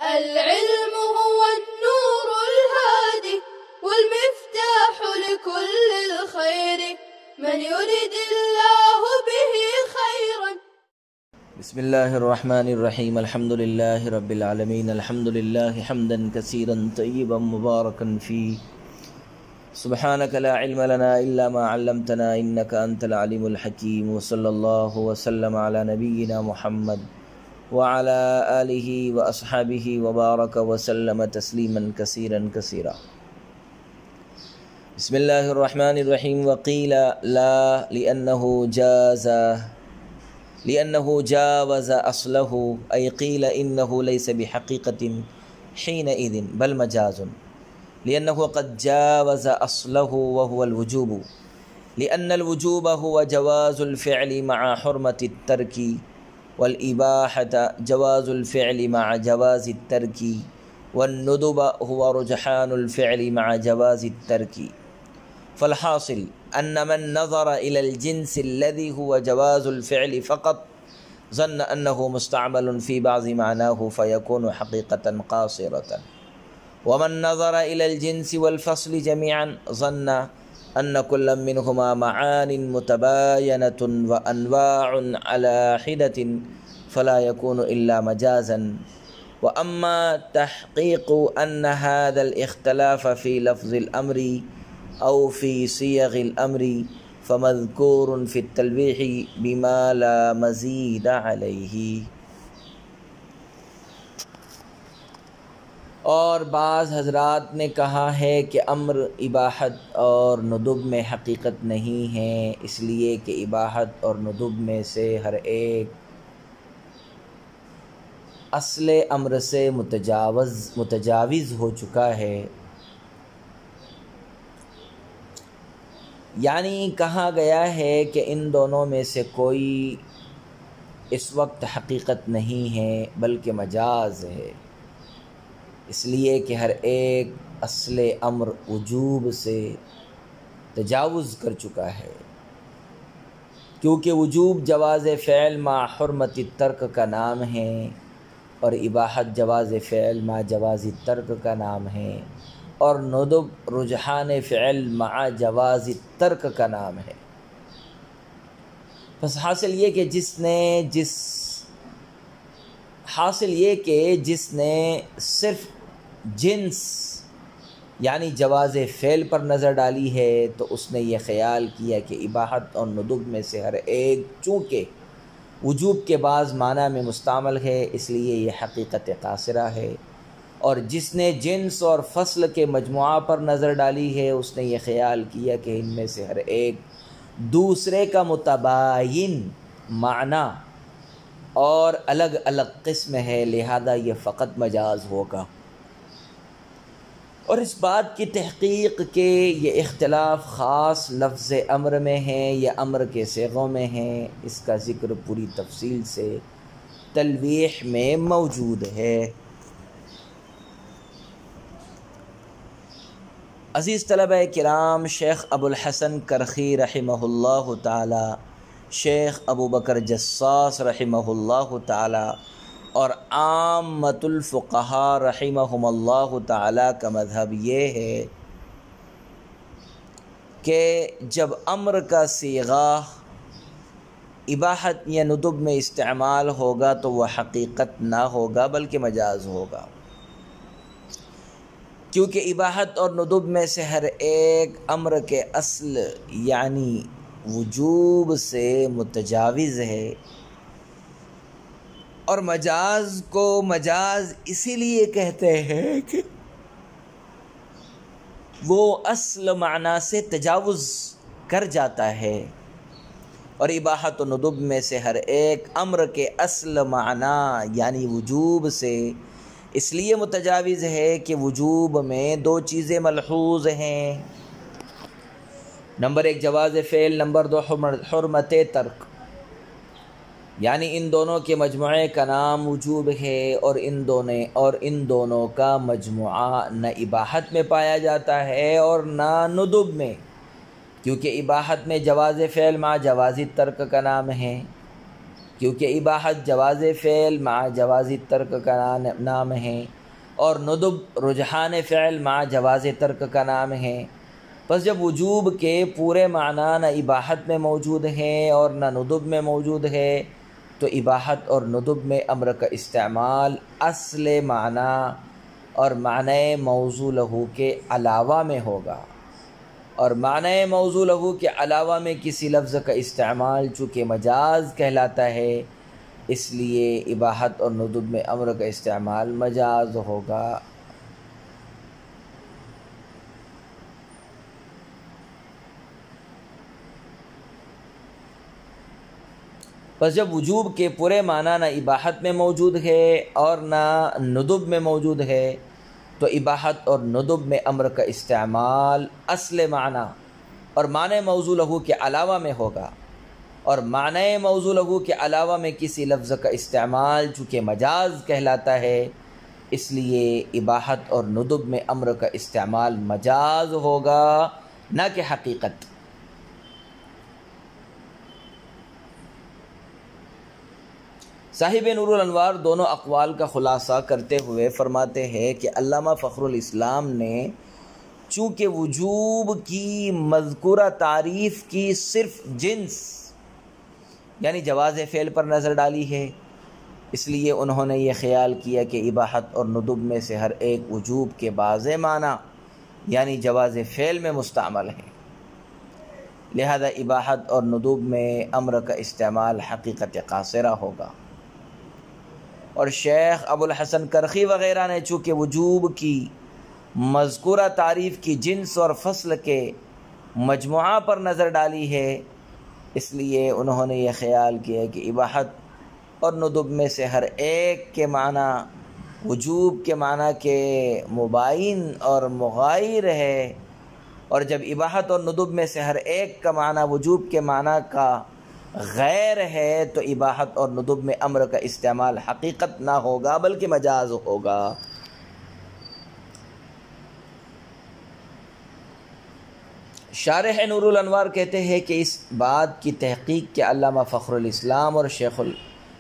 العلم هو النور الهادي والمفتاح لكل الخير من يرد الله به خيرا. بسم الله الرحمن الرحيم. الحمد لله رب العالمين. الحمد لله حمدا كثيرا طيبا مباركا فيه. سبحانك لا علم لنا إلا ما علمتنا إنك أنت العليم الحكيم. وصلى الله وسلم على نبينا محمد وعلى آله وأصحابه وبارك وسلم تسليما كثيرا كثيرا. بسم الله الرحمن الرحيم. وقيل لا لأنه جاوز أصله، أي قيل إنه ليس بحقيقة حينئذ بل مجاز، لأنه قد جاوز أصله وهو الوجوب، لأن الوجوب هو جواز الفعل مع حرمة الترك، والإباحة جواز الفعل مع جواز الترك، والندب هو رجحان الفعل مع جواز الترك. فالحاصل أن من نظر إلى الجنس الذي هو جواز الفعل فقط ظن أنه مستعمل في بعض معناه فيكون حقيقة قاصرة، ومن نظر إلى الجنس والفصل جميعا ظن أن كل منهما معان متباينة وأنواع على حدة فلا يكون إلا مجازا. وأما تحقيق أن هذا الاختلاف في لفظ الأمر أو في صيغ الأمر فمذكور في التلويح بما لا مزيد عليه. اور بعض حضرات نے کہا ہے کہ امر اباحت اور ندب میں حقیقت نہیں ہے، اس لیے کہ اباحت اور ندب میں سے ہر ایک اصل امر سے متجاوز ہو چکا ہے. یعنی کہا گیا ہے کہ ان دونوں میں سے کوئی اس وقت حقیقت نہیں ہے بلکہ مجاز ہے، اس لیے کہ ہر ایک اصل امر وجوب سے تجاوز کر چکا ہے، کیونکہ وجوب جواز فعل مع حرمت الترک کا نام ہے اور اباحت جواز فعل مع جواز الترک کا نام ہے، اور ندب رجحان فعل مع جواز الترک کا نام ہے. بس حاصل یہ کہ جس نے صرف جنس یعنی جواز فعل پر نظر ڈالی ہے تو اس نے یہ خیال کیا کہ اباحت اور ندب میں سے ہر ایک چونکہ وجوب کے بعض معنی میں مستعمل ہے اس لیے یہ حقیقت قاصرہ ہے، اور جس نے جنس اور فصل کے مجموعہ پر نظر ڈالی ہے اس نے یہ خیال کیا کہ ان میں سے ہر ایک دوسرے کا متباین معنی اور الگ الگ قسم ہے، لہذا یہ فقط مجاز ہوگا. اور اس بات کی تحقیق کہ یہ اختلاف خاص لفظ امر میں ہے یا امر کے صیغوں میں ہے، اس کا ذکر پوری تفصیل سے تلویح میں موجود ہے. عزیز طلبہ کرام، شیخ ابو الحسن کرخی رحمہ اللہ تعالی، شیخ ابو بکر جصاص رحمہ اللہ تعالی اور عامۃ الفقہاء رحمہم اللہ تعالی کا مذہب یہ ہے کہ جب امر کا صیغہ اباحت یا ندب میں استعمال ہوگا تو وہ حقیقت نہ ہوگا بلکہ مجاز ہوگا، کیونکہ اباحت اور ندب میں سے ہر ایک امر کے اصل یعنی وجوب سے متجاوز ہے، اور مجاز کو مجاز اسی لیے کہتے ہیں کہ وہ اصل معنی سے تجاوز کر جاتا ہے، اور اباحت و ندب میں سے ہر ایک امر کے اصل معنی یعنی وجوب سے اس لیے متجاوز ہے کہ وجوب میں دو چیزیں ملحوظ ہیں. نمبر 1 جواز فعل، نمبر 2 حرمت ترک. یعنی ان دونوں کے مجموعے کا نام وجوب ہے، اور ان دونوں کا مجموعہ نہ اباحت میں پایا جاتا ہے اور نہ ندب میں، کیونکہ اباحت میں جواز فعل مع جواز ترک کا نام ہے، کیونکہ اباحت جواز فعل مع جواز ترک کا نام ہے، اور ندب رجحان فعل مع جواز ترک کا نام ہے۔ پس جب وجوب کے پورے معنی نہ اباحت میں موجود ہیں اور نہ ندب میں موجود ہے، تو اباحت اور ندب میں امر کا استعمال اصل معنی اور معنی موضوع لہو کے علاوہ میں ہوگا، اور معنی موضوع لہو کے علاوہ میں کسی لفظ کا استعمال چونکہ مجاز کہلاتا ہے، اس لیے اباحت اور ندب میں امر کا استعمال مجاز ہوگا۔ پس جب وجوب کے پورے معنی نہ اباحت میں موجود ہے اور نہ ندب میں موجود ہے، تو اباحت اور ندب میں امر کا استعمال اصل معنی اور معنی موضوع لہو کے علاوہ میں ہوگا، اور معنی موضوع لہو کے علاوہ میں کسی لفظ کا استعمال چونکہ مجاز کہلاتا ہے، اس لیے اباحت اور ندب میں امر کا استعمال مجاز ہوگا نہ کہ حقیقت۔ صاحب نور الانوار دونوں اقوال کا خلاصہ کرتے ہوئے فرماتے ہیں کہ علامہ فخر الاسلام نے چونکہ وجوب کی مذکورہ تعریف کی صرف جنس یعنی جواز فعل پر نظر ڈالی ہے، اس لیے انہوں نے یہ خیال کیا کہ اباحت اور ندب میں سے ہر ایک وجوب کے بعض معنی یعنی جواز فعل میں مستعمل ہے، لہذا اباحت اور ندب میں امر کا استعمال حقیقت قاصرہ ہوگا۔ اور شیخ ابو الحسن کرخی وغیرہ نے چونکہ وجوب کی مذکورہ تعریف کی جنس اور فصل کے مجموعہ پر نظر ڈالی ہے، اس لیے انہوں نے یہ خیال کیا کہ اباحت اور ندب میں سے ہر ایک کے معنی وجوب کے معنی کے مباین اور مغایر ہے، اور جب اباحت اور ندب میں سے ہر ایک کا معنی وجوب کے معنی کا غیر ہے، تو اباحت اور ندب میں امر کا استعمال حقیقت نہ ہوگا بلکہ مجاز ہوگا۔ شارح نور الانوار کہتے ہیں کہ اس بات کی تحقیق کے علامہ فخر الاسلام اور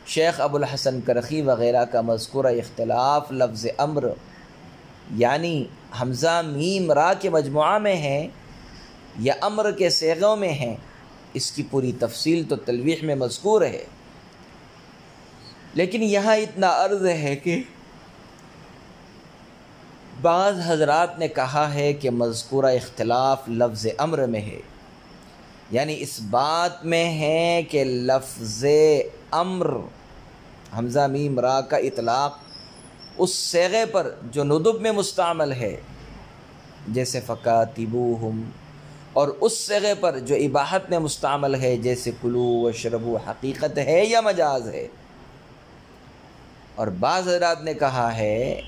شیخ ابو الحسن کرخی وغیرہ کا مذکورہ اختلاف لفظ امر یعنی حمزہ میم را کے مجموعہ میں ہے یا امر کے صیغوں میں ہیں، اس کی پوری تفصیل تو تلویح میں مذکور ہے، لیکن یہاں اتنا عرض ہے کہ بعض حضرات نے کہا ہے کہ مذکورہ اختلاف لفظ امر میں ہے، یعنی اس بات میں ہے کہ لفظ امر حمزہ میم را کا اطلاق اس صیغے پر جو ندب میں مستعمل ہے جیسے فکاتبوہم، اور اس صیغے پر جو اباحت میں مستعمل ہے جیسے کلو وشربو حقیقت ہے یا مجاز ہے۔ اور بعض حضرات نے کہا ہے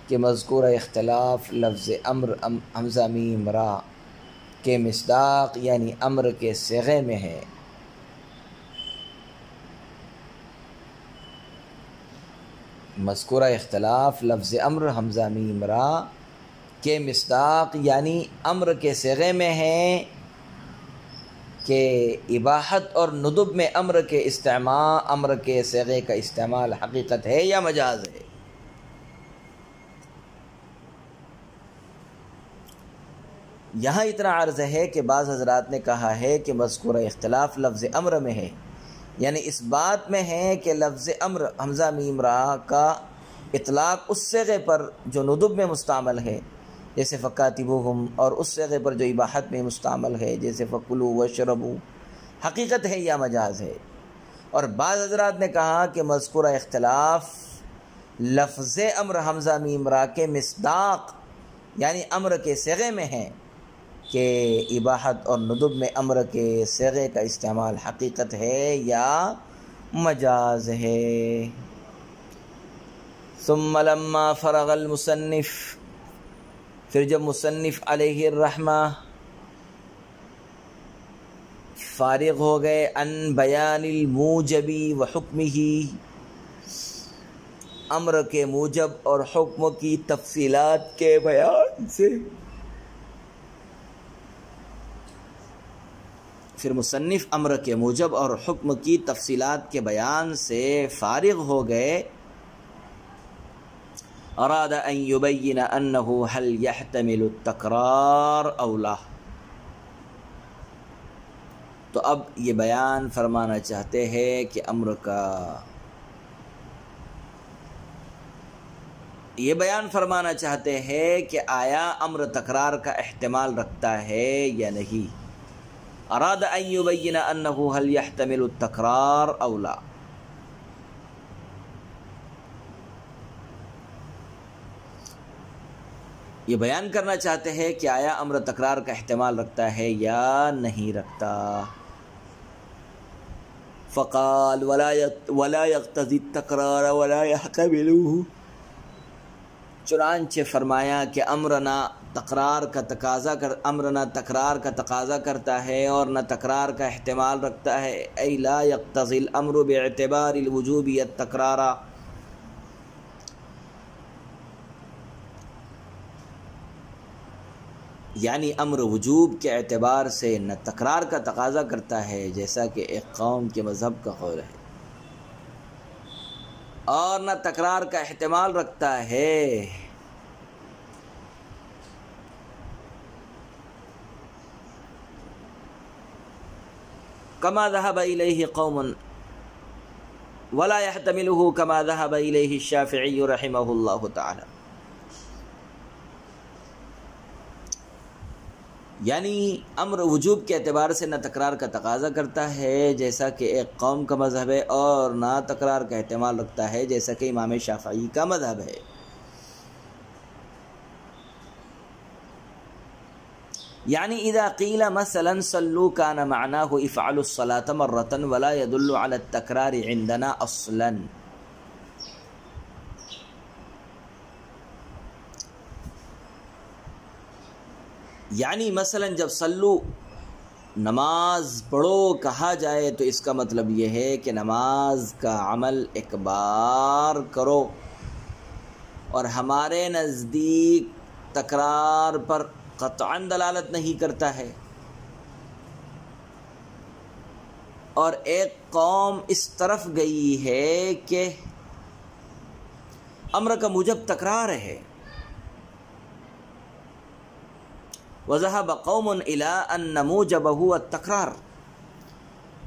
کہ مذکورہ اختلاف لفظ امر حمزہ میم را کے مصداق یعنی امر کے صیغے میں ہے۔ مذکورہ اختلاف لفظ امر حمزہ میم را کے مصداق یعنی امر کے صیغے میں ہے کہ اباحت اور ندب میں امر کے صیغے کا استعمال حقیقت ہے یا مجاز ہے۔ یہاں اتنا عرض ہے کہ بعض حضرات نے کہا ہے کہ مذکورہ اختلاف لفظ امر میں ہے، یعنی اس بات میں ہے کہ لفظ امر حمزہ میم را کا اطلاق اس صیغے پر جو ندب میں مستعمل ہے جیسے فکاتبوہم، اور اس صیغے پر جو اباحت میں مستعمل ہے جیسے فکلو وشربو حقیقت ہے یا مجاز ہے۔ اور بعض حضرات نے کہا کہ مذکورہ اختلاف لفظ امر حمزہ میم را کے مصداق یعنی امر کے صیغے میں ہے کہ اباحت اور ندب میں امر کے صیغے کا استعمال حقیقت ہے یا مجاز ہے۔ ثم لما فرغ المصنف، پھر جب مصنف علیہ الرحمہ فارغ ہو گئے ان بیان الموجب و حکمہ، امر کے موجب اور حکم کی تفصیلات کے بیان سے، پھر مصنف امر کے موجب اور حکم کی تفصیلات کے بیان سے فارغ ہو گئے. اراد ان یبین انه هل يحتمل التکرار او لا. تو اب یہ بیان فرمانا چاہتے ہیں کہ یہ بیان فرمانا چاہتے ہیں کہ آیا امر تکرار کا احتمال رکھتا ہے یا نہیں. اراد ان یبین انه هل يحتمل التکرار او لا. یہ بیان کرنا چاہتے ہیں کہ آیا امر تکرار کا احتمال رکھتا ہے یا نہیں رکھتا. فقال ولا يقتضي التکرار ولا يحتمله. چنانچہ فرمایا کہ امر نہ تکرار کا تقاضا کرتا ہے اور نہ تکرار کا احتمال رکھتا ہے. ای لا يقتضي الامر باعتبار الوجوب التکرار. یعنی امر وجوب کے اعتبار سے نہ تکرار کا تقاضا کرتا ہے جیسا کہ ایک قوم کے مذہب کا قول ہے، اور نہ تکرار کا احتمال رکھتا ہے. کما ذهب الیہ قوم ولا يحتمله کما ذهب الیہ الشافعی رحمہ اللہ تعالی. یعنی امر وجوب کے اعتبار سے نہ تکرار کا تقاضا کرتا ہے جیسا کہ ایک قوم کا مذہب ہے، اور نہ تکرار کا احتمال رکھتا ہے جیسا کہ امام شافعی کا مذہب ہے. یعنی اذا قیل مثلا صلوا کان معناه افعلوا الصلاة مرة ولا يدل على التکرار عندنا اصلا. یعنی مثلا جب صلو نماز پڑھو کہا جائے تو اس کا مطلب یہ ہے کہ نماز کا عمل ایک بار کرو، اور ہمارے نزدیک تکرار پر قطعاً دلالت نہیں کرتا ہے. اور ایک قوم اس طرف گئی ہے کہ امر کا موجب تکرار ہے. وذهب قوم الى ان موجبه التکرار.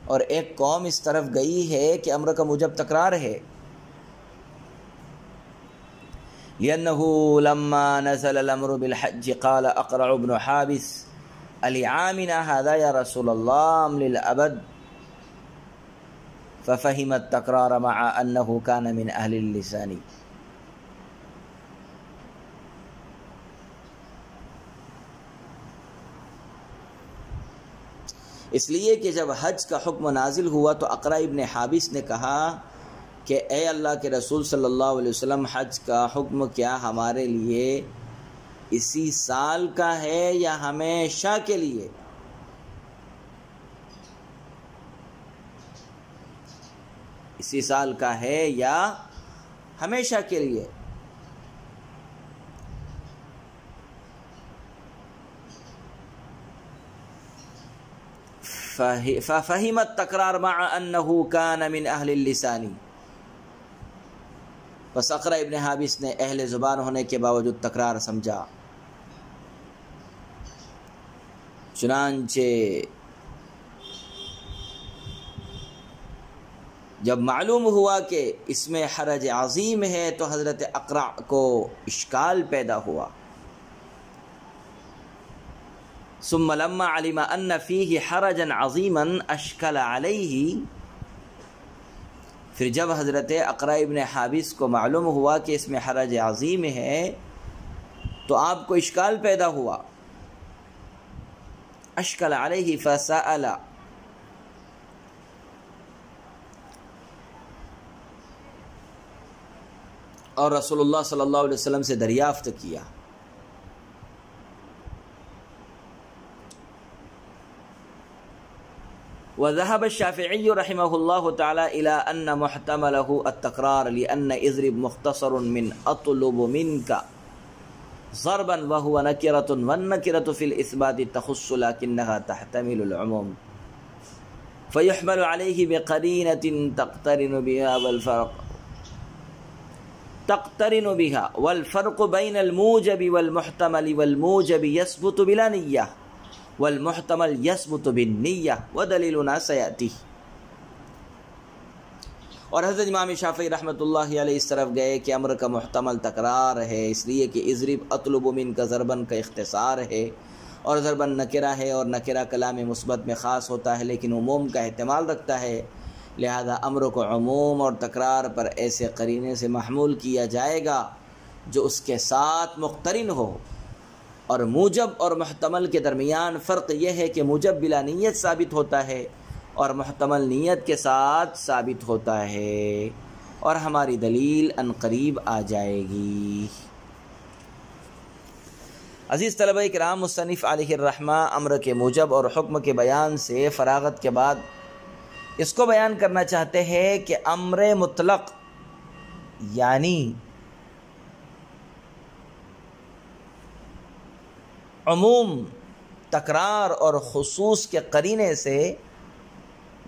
اور ایک قوم اس طرف گئی ہے کہ امر کا موجب تکرار ہے. لأنه لما نزل الامر بالحج قال اقرع بن حابس لعامنا هذا يا رسول الله ام للابد، ففهم التکرار مع انه كان من اهل اللسان. اس لیے کہ جب حج کا حکم نازل ہوا تو اقرع ابن حابس نے کہا کہ اے اللہ کے رسول صلی اللہ علیہ وسلم، حج کا حکم کیا ہمارے لیے اسی سال کا ہے یا ہمیشہ کے لیے؟ اسی سال کا ہے یا ہمیشہ کے لیے؟ ففهم التکرار مع انه كان من اہل اللسان. بس اقرع ابن حابس نے اہل زبان ہونے کے باوجود تکرار سمجھا. چنانچہ جب معلوم ہوا کہ اس میں حرج عظیم ہے تو حضرت اقرع کو اشکال پیدا ہوا. ثم لما علم ان فيه حرجا عظیما اشکل علیہ. پھر جب حضرت اقرع ابن حابس کو معلوم ہوا کہ اس میں حرج عظیم ہے تو آپ کو اشکال پیدا ہوا. اشکل علیہ فسأل، اور رسول اللہ صلی اللہ علیہ وسلم سے دریافت کیا. وذهب الشافعي رحمه الله تعالى إلى أن محتمله التكرار لأن اضرب مختصر من أطلب منك ضربا وهو نكرة، والنكرة في الإثبات تخص لكنها تحتمل العموم. فيحمل عليه بقرينة تقترن بها والفرق بين الموجب والمحتمل والموجب يثبت بلا نية والمحتمل يثبت بالنية ودليلنا سيأتي. اور حضرت امام شافعی رحمۃ اللہ علیہ اس طرف گئے کہ امر کا محتمل تکرار ہے، اس لیے کہ اضرب اطلب من کا ضربن کا اختصار ہے، اور ضربن نکرہ ہے، اور نکرہ کلام مثبت میں خاص ہوتا ہے لیکن عموم کا احتمال رکھتا ہے، لہذا امر کو عموم اور تکرار پر ایسے قرینے سے محمول کیا جائے گا جو اس کے ساتھ مقترن ہو. اور موجب اور محتمل کے درمیان فرق یہ ہے کہ موجب بلا نیت ثابت ہوتا ہے اور محتمل نیت کے ساتھ ثابت ہوتا ہے، اور ہماری دلیل ان قریب آ جائے گی. عزیز طلبہ کرام، مصنف علیہ الرحمہ امر کے موجب اور حکم کے بیان سے فراغت کے بعد اس کو بیان کرنا چاہتے ہیں کہ امر مطلق یعنی عموم، تکرار اور خصوص کے قرینے سے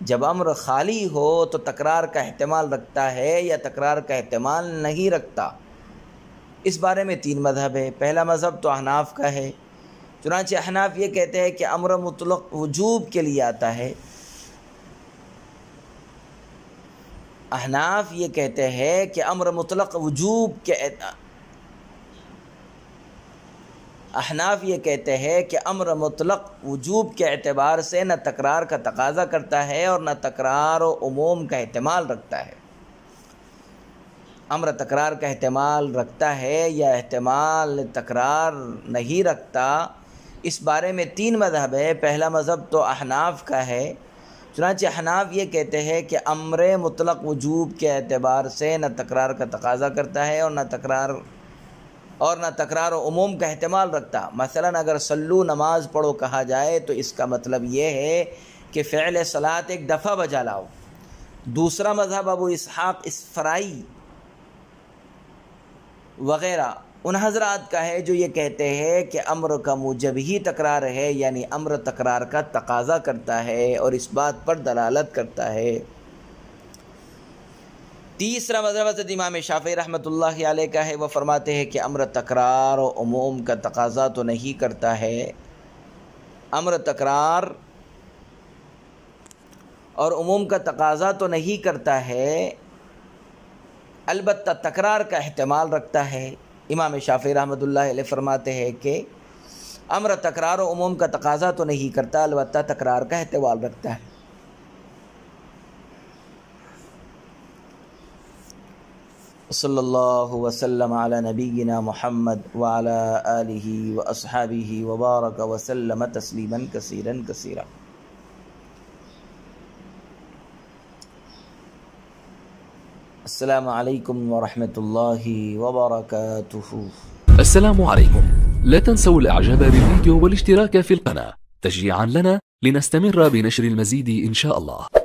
جب امر خالی ہو تو تکرار کا احتمال رکھتا ہے یا تکرار کا احتمال نہیں رکھتا. اس بارے میں 3 مذہب ہے. پہلا مذہب تو احناف کا ہے، چنانچہ احناف یہ کہتے ہیں کہ امر مطلق وجوب کے لیے آتا ہے. احناف یہ کہتے ہیں کہ امر مطلق وجوب کے امر مطلق وجوب کے اعتبار سے نہ تکرار کا تقاضا کرتا ہے اور نہ تکرار و عموم کا احتمال رکھتا ہے. امر تکرار کا احتمال رکھتا ہے یا احتمال تکرار نہیں رکھتا، اس بارے میں 3 مذہب ہے. پہلا مذہب تو احناف کا ہے، چنانچہ احناف یہ کہتے ہیں کہ امر مطلق وجوب کے اعتبار سے نہ تکرار کا تقاضا کرتا ہے اور نہ تکرار و عموم کا احتمال رکھتا. مثلا اگر صلو نماز پڑھو کہا جائے تو اس کا مطلب یہ ہے کہ فعل صلاۃ ایک دفعہ بجا لاؤ. دوسرا مذہب ابو اسحاق اسفرائی وغیرہ ان حضرات کا ہے جو یہ کہتے ہیں کہ امر کا موجب ہی تکرار ہے، یعنی امر تکرار کا تقاضا کرتا ہے اور اس بات پر دلالت کرتا ہے. تیسرا مذہب حضرت امام شافعی رحمۃ اللہ علیہ کا ہے، وہ فرماتے ہیں کہ امر تکرار و عموم کا تقاضا تو نہیں کرتا ہے، امر تکرار اور عموم کا تقاضا تو نہیں کرتا ہے، البتہ تکرار کا احتمال رکھتا ہے. امام شافعی رحمۃ اللہ علیہ فرماتے ہیں کہ امر تکرار و عموم کا تقاضا تو نہیں کرتا، البتہ تکرار کا احتمال رکھتا ہے. صلی اللہ وسلم علی نبینا محمد وعلی آلہ واصحابہ وبارک وسلم تسلیما کثیرا کثیرا. السلام علیکم ورحمۃ اللہ وبرکاتہ. السلام عليكم. لا تنسوا الاعجاب بالفيديو والاشتراك في القناة تشجيعا لنا لنستمر بنشر المزيد إن شاء الله.